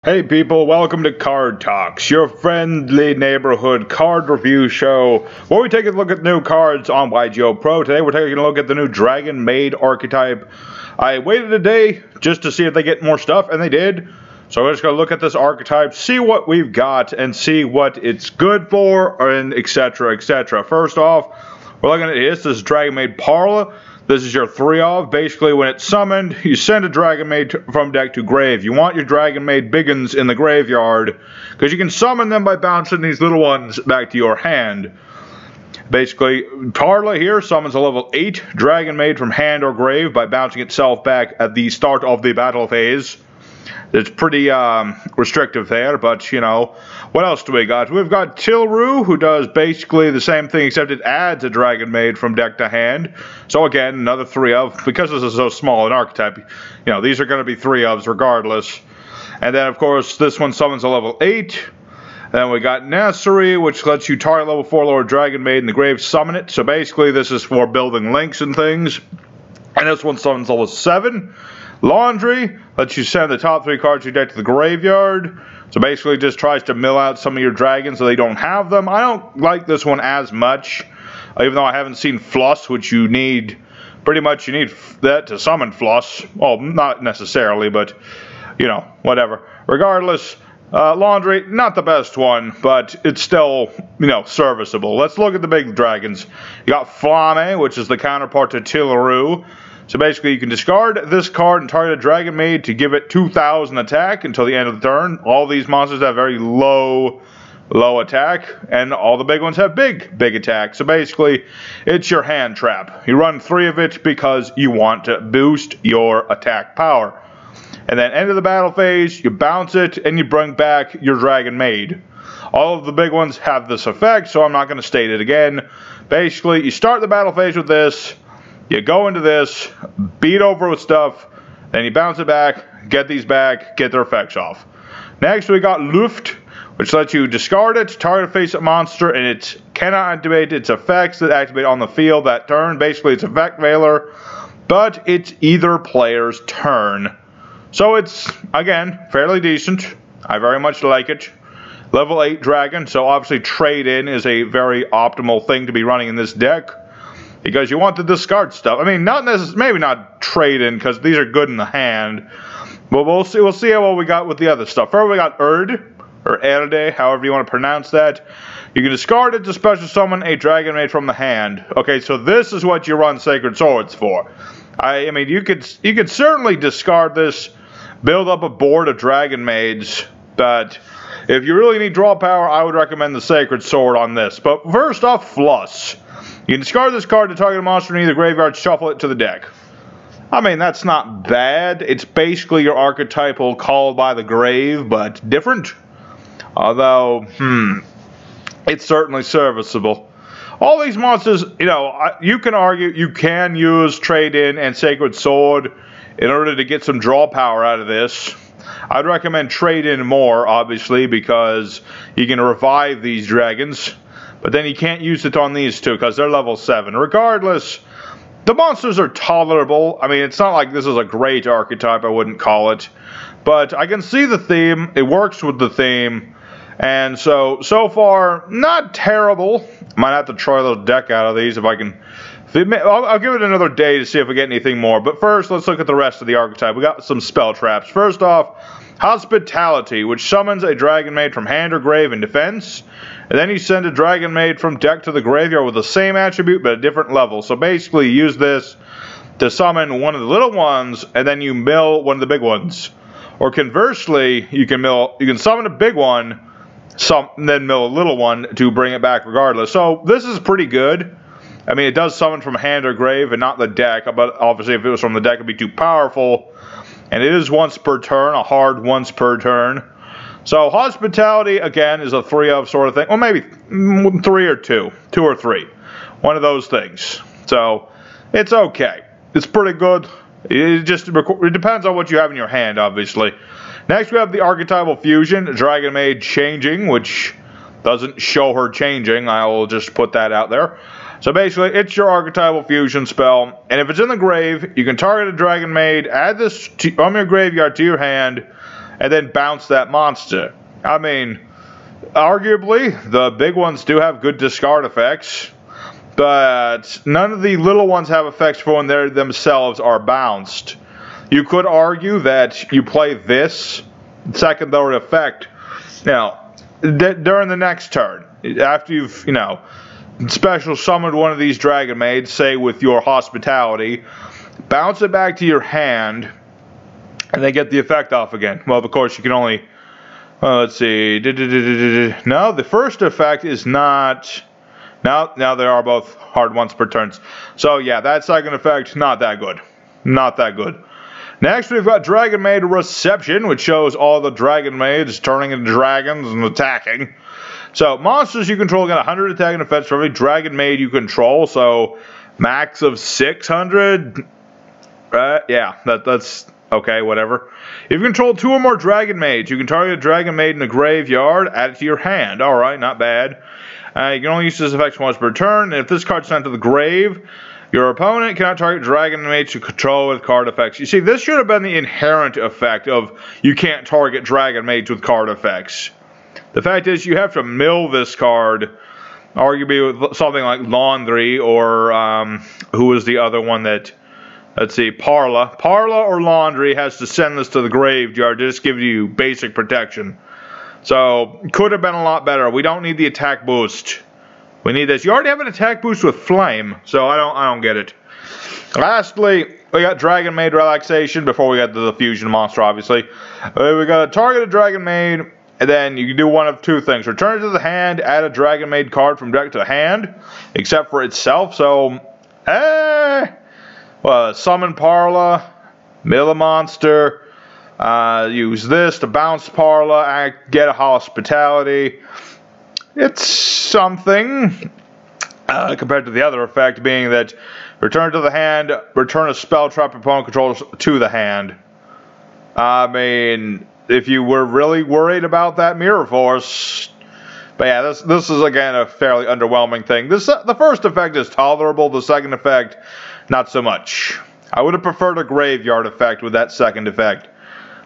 Hey people, welcome to Card Talks, your friendly neighborhood card review show where we take a look at new cards on YGO Pro. Today we're taking a look at the new Dragonmaid archetype. I waited a day just to see if they get more stuff, and they did. So we're just going to look at this archetype, see what we've got, and see what it's good for, and etc, etc. First off, we're looking at this. This is Dragonmaid Parla. This is your 3-of. Basically, when it's summoned, you send a Dragonmaid from deck to grave. You want your Dragonmaid biggins in the graveyard, because you can summon them by bouncing these little ones back to your hand. Basically, Parla here summons a level 8 Dragonmaid from hand or grave by bouncing itself back at the start of the battle phase. It's pretty restrictive there, but, you know, what else do we got? We've got Tilru, who does basically the same thing, except it adds a Dragonmaid from deck to hand. So again, another 3-of. Because this is so small an archetype, you know, these are going to be 3-ofs regardless. And then, of course, this one summons a level 8. Then we got Nursery, which lets you target level 4 lower Dragonmaid in the grave, summon it. So basically, this is for building links and things. And this one summons level 7. Laundry lets you send the top 3 cards of your deck to the graveyard. So basically just tries to mill out some of your dragons so they don't have them. I don't like this one as much, even though I haven't seen Fluss, which you need, pretty much you need that to summon Fluss. Well, not necessarily, but, you know, whatever. Regardless, Laundry, not the best one, but it's still, you know, serviceable. Let's look at the big dragons. You got Flamme, which is the counterpart to Tilru. So basically, you can discard this card and target a Dragonmaid to give it 2,000 attack until the end of the turn. All these monsters have very low attack, and all the big ones have big attack. So basically, it's your hand trap. You run 3 of it because you want to boost your attack power. And then end of the battle phase, you bounce it, and you bring back your Dragonmaid. All of the big ones have this effect, so I'm not going to state it again. Basically, you start the battle phase with this. You go into this, beat over with stuff, then you bounce it back, get these back, get their effects off. Next we got Luft, which lets you discard it, target a face-up monster, and it cannot activate its effects that activate on the field that turn. Basically it's Effect Veiler, but it's either player's turn. So it's, again, fairly decent. I very much like it. Level 8 dragon, so obviously trade-in is a very optimal thing to be running in this deck. Because you want to discard stuff. I mean, not necessarily, maybe not trade in, because these are good in the hand. But we'll see how well we got with the other stuff. First, we got Erd, or Erde, however you want to pronounce that. You can discard it to special summon a Dragonmaid from the hand. Okay, so this is what you run Sacred Swords for. I mean, you could certainly discard this, build up a board of Dragonmaids, but if you really need draw power, I would recommend the Sacred Sword on this. But first off, Fluss. You can discard this card to target a monster in either graveyard, shuffle it to the deck. I mean, that's not bad. It's basically your archetypal Call by the Grave, but different. Although, it's certainly serviceable. All these monsters, you know, you can argue you can use Trade-In and Sacred Sword in order to get some draw power out of this. I'd recommend Trade-In more, obviously, because you can revive these dragons. But then you can't use it on these two because they're level 7. Regardless, the monsters are tolerable. I mean, it's not like this is a great archetype, I wouldn't call it. But I can see the theme. It works with the theme. And so far, not terrible. Might have to try a little deck out of these if I can. I'll give it another day to see if we get anything more. But first, let's look at the rest of the archetype. We got some spell traps. First off, Hospitality, which summons a Dragonmaid from hand or grave in defense. And then you send a Dragonmaid from deck to the graveyard with the same attribute but a different level. So basically you use this to summon one of the little ones and then you mill one of the big ones. Or conversely, you can summon a big one, and then mill a little one to bring it back regardless. So this is pretty good. I mean, it does summon from hand or grave and not the deck, but obviously if it was from the deck it would be too powerful. And it is once per turn, a hard once per turn. So Hospitality, again, is a 3-of sort of thing. Well, maybe 3 or 2. 2 or 3. One of those things. So, it's okay. It's pretty good. It depends on what you have in your hand, obviously. Next, we have the Archetypal Fusion, Dragonmaid Changing, which doesn't show her changing. I will just put that out there. So basically, it's your Archetypal Fusion spell, and if it's in the grave, you can target a Dragonmaid, add this from your graveyard to your hand, and then bounce that monster. I mean, arguably, the big ones do have good discard effects, but none of the little ones have effects for when they themselves are bounced. You could argue that you play this secondary effect, during the next turn, after you've, special summoned one of these Dragonmaids, say with your hospitality, bounce it back to your hand, and then get the effect off again. Well, of course, you can only, let's see, no, the first effect is not, now they are both hard once per turns. So yeah, that second effect, not that good. Not that good. Next, we've got Dragonmaid Reception, which shows all the Dragonmaids turning into dragons and attacking. So, monsters you control get 100 attacking effects for every Dragonmaid you control, so max of 600. Yeah, that's okay, whatever. If you control 2 or more Dragonmaids, you can target a Dragonmaid in the graveyard, add it to your hand. Alright, not bad. You can only use this effect once per turn, and if this card's sent to the grave, your opponent cannot target Dragonmaids you control with card effects. You see, this should have been the inherent effect of you can't target Dragonmaids with card effects. The fact is, you have to mill this card, arguably with something like Laundry, or who was the other one that, let's see, Parla. Parla or Laundry has to send this to the graveyard to just give you basic protection. So, could have been a lot better. We don't need the attack boost. We need this. You already have an attack boost with Flame, so I don't get it. Lastly, we got Dragonmaid Relaxation before we get to the fusion monster, obviously. We got to target a Dragonmaid, and then you can do one of 2 things. Return it to the hand, add a Dragonmaid card from deck to hand, except for itself. So, summon Parla, mill a monster, use this to bounce Parla, get a hospitality. It's something, compared to the other effect being that return to the hand, return a spell trap opponent controls to the hand. I mean, if you were really worried about that Mirror Force, but yeah, this is again a fairly underwhelming thing. The first effect is tolerable, the second effect, not so much. I would have preferred a graveyard effect with that second effect.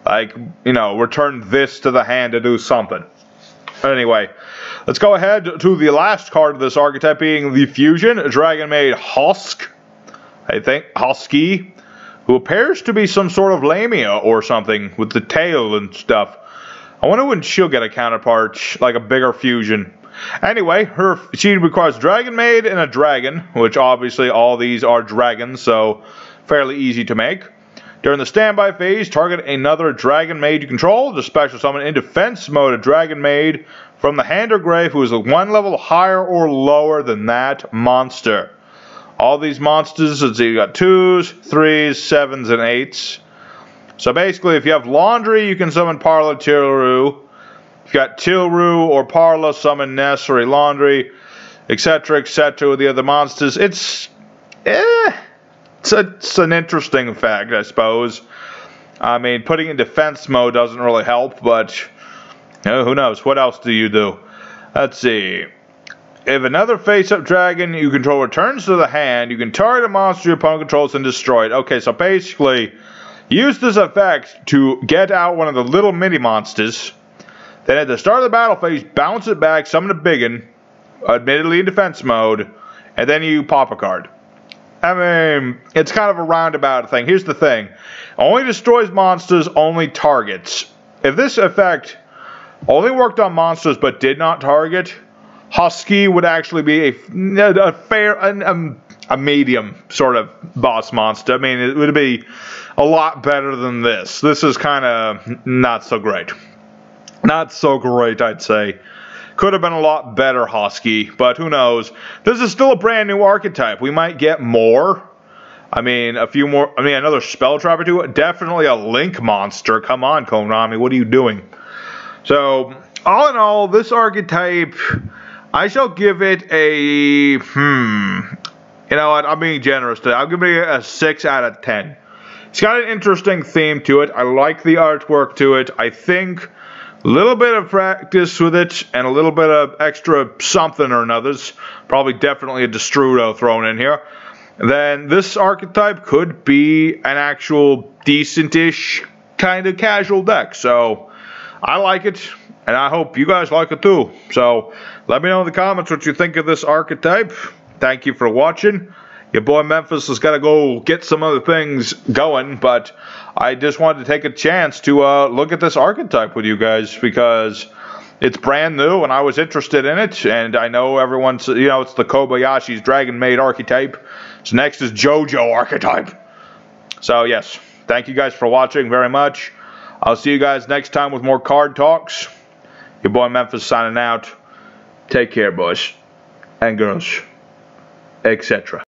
Like, return this to the hand to do something. Anyway, let's go ahead to the last card of this archetype, being the Fusion, Dragonmaid Husk, I think, Husky, who appears to be some sort of Lamia or something, with the tail and stuff. I wonder when she'll get a counterpart, like a bigger fusion. Anyway, she requires Dragonmaid and a dragon, which obviously all these are dragons, so fairly easy to make. During the standby phase, target another Dragonmaid you control to special summon in defense mode a Dragonmaid from the hand or grave who is 1 level higher or lower than that monster. All these monsters, let's see, you got 2s, 3s, 7s, and 8s. So basically, if you have Laundry, you can summon Parla, Tilru. If you got Tilru or Parla, summon Ness or Laundry, etc., etc. with the other monsters. It's an interesting fact, I suppose. I mean, putting in defense mode doesn't really help, but who knows? What else do you do? Let's see. If another face-up dragon you control returns to the hand, you can target a monster your opponent controls and destroy it. Okay, so basically, use this effect to get out one of the little mini-monsters. Then at the start of the battle phase, bounce it back, summon a biggin, admittedly in defense mode, and then you pop a card. I mean, it's kind of a roundabout thing. Here's the thing. Only destroys monsters, only targets. If this effect only worked on monsters but did not target, Husky would actually be a medium sort of boss monster. I mean, it would be a lot better than this. This is kind of not so great. Not so great, I'd say. Could have been a lot better Husky, but who knows. This is still a brand new archetype. We might get more. I mean, a few more. I mean, another spell trap or 2. Definitely a Link monster. Come on, Konami. What are you doing? So, all in all, this archetype, I shall give it a, you know what, I'm being generous today. I'll give it a 6 out of 10. It's got an interesting theme to it. I like the artwork to it. I think a little bit of practice with it and a little bit of extra something or another's probably definitely a Destrudo thrown in here. Then this archetype could be an actual decent-ish kind of casual deck. So I like it, and I hope you guys like it too. So let me know in the comments what you think of this archetype. Thank you for watching. Your boy Memphis has got to go get some other things going, but I just wanted to take a chance to look at this archetype with you guys because it's brand new and I was interested in it. And I know everyone's, you know, it's the Kobayashi's Dragonmaid archetype. So next is JoJo archetype. So yes, thank you guys for watching very much. I'll see you guys next time with more card talks. Your boy Memphis signing out. Take care, boys and girls, etc.